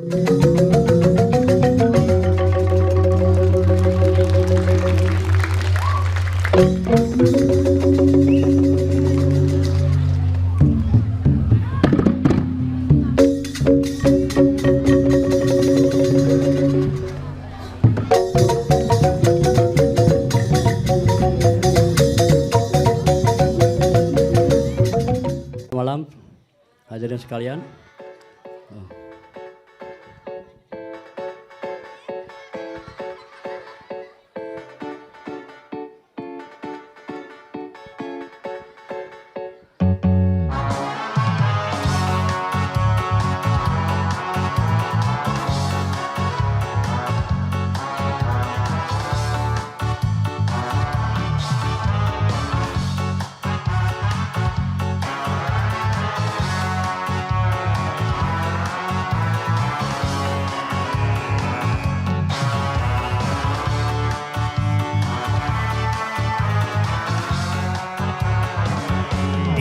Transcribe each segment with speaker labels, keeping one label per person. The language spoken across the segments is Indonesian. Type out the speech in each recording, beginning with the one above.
Speaker 1: Malam hadirin sekalian.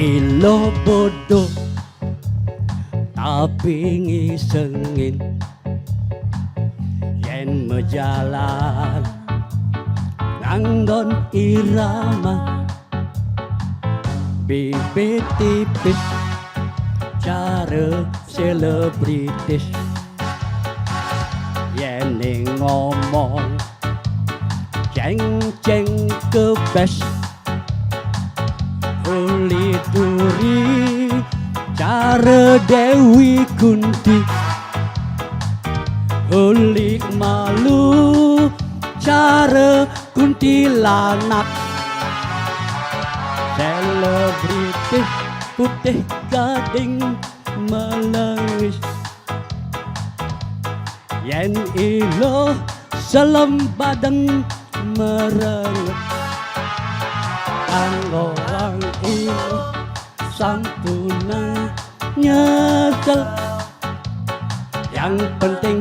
Speaker 1: Ilo bodoh tapi ngisengin yen mejalan nganggon irama bibit tipis cara selebritis yen ngomong ceng-ceng kebes Uli duri cara Dewi Kunti Uli malu cara kuntilanak selebritis putih gading melengis yen ilo selembadeng merenget kanggo wong ilo sampuna nyesel yang penting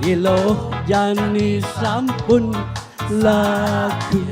Speaker 1: ilo jani sampun laku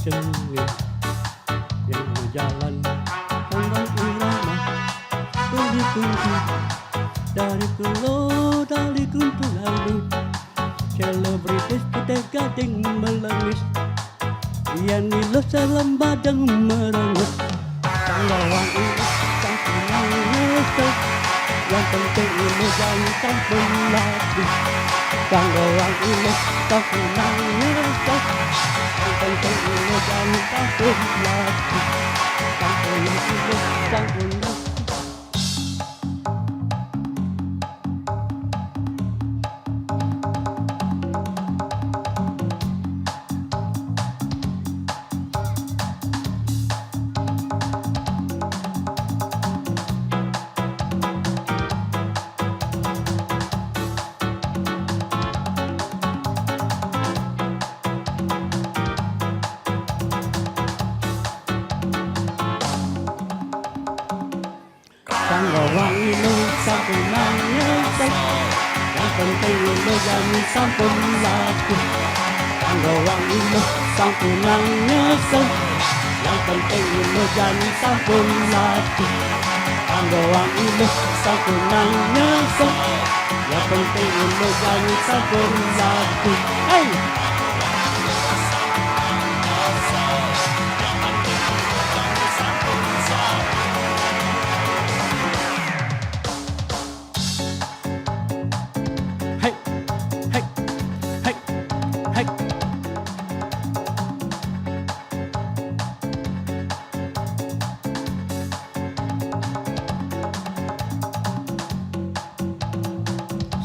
Speaker 1: cengeng yang berjalan tanggal irama dari kunci dari pulau dari kuntu lalu selebritis putih gading melengis yang nilo selembadeng merengut tanggal wang ini sampun nyesel yang penting ini jangan sampun lagi tanggal wang ini sampun nyesel penting ini jangan takut lagi kampung ini kampung lagi tanggal wang ini sampun nyesel yang penting ini jangan sampun laku tanggal wang ini sampun nyesel yang penting ini jangan sampun laku tanggal wang ini sampun nyesel yang penting ini jangan sampun laku hey!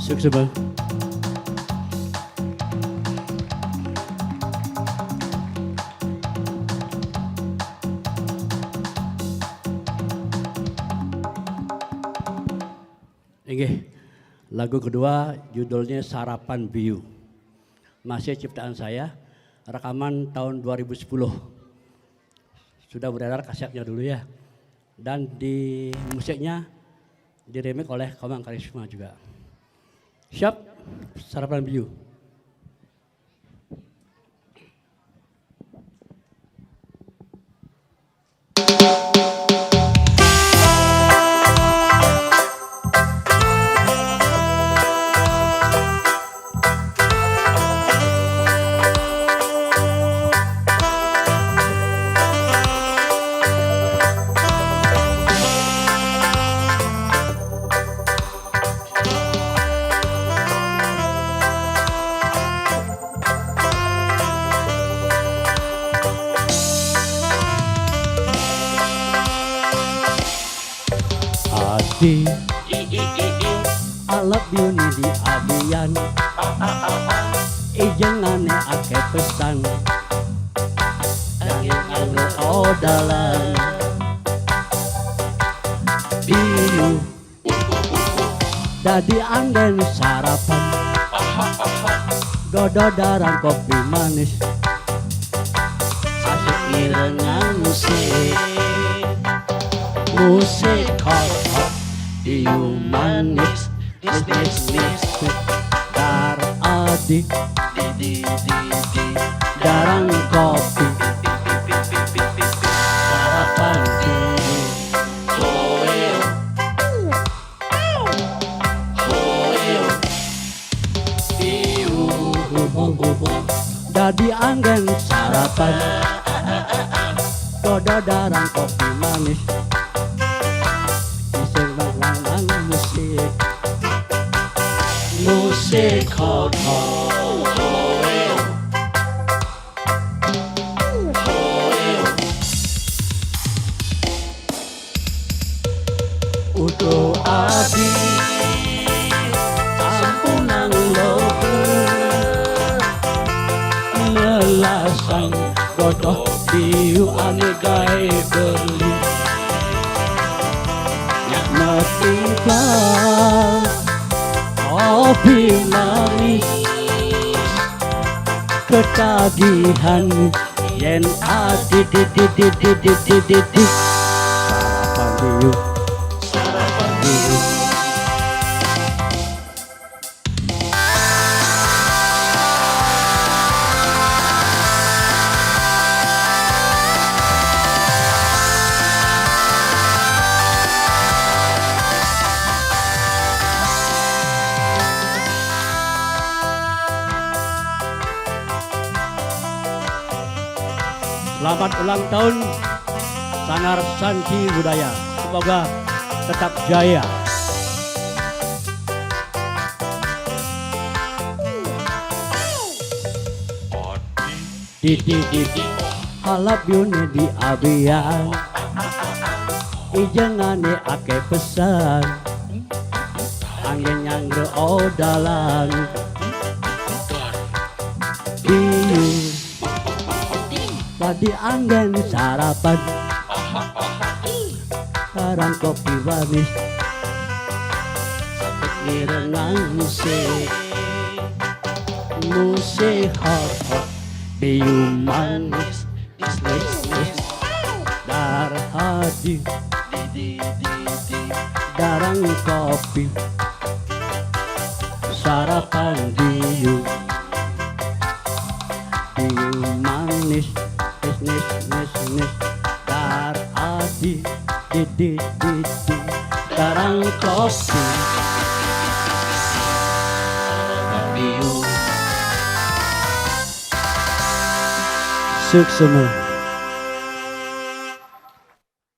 Speaker 1: Sukses bang. Oke, lagu kedua judulnya Sarapan Biu. masih ciptaan saya, rekaman tahun 2010. Sudah beredar kasetnya dulu ya. Dan di musiknya diremake oleh Komang Karisma juga. Siap, Sarapan Biu. Adi, I love you nih di abian. Jangan ake pesan, jangan odalan. Biu, dadi angin sarapan, gododaran kopi manis, asik irengan musik. Musik hot, biu manis, nis, dar adik, darang kopi, sarapan biu, dadi angin sarapan, gododaran kopi manis. Musik hot, udo adi, ampunang lobe, melasan godok biu ane gawe beli, metimbang kopi manis, ketagihan yen adi di sarapan biu. Selamat ulang tahun Sanggar Sanci Budaya. Semoga tetap jaya. Di halap yune di abian, ijengane ake pesan, angin nyangre odalan. Biu tadi angin sarapan, sekarang kopi manis, irengan musik, musik hot, biu manis, nis, dar hadi, darang kopi, sarapan biu, biu manis. Nis, dar adi, di, darang kopi, biu. Suksema.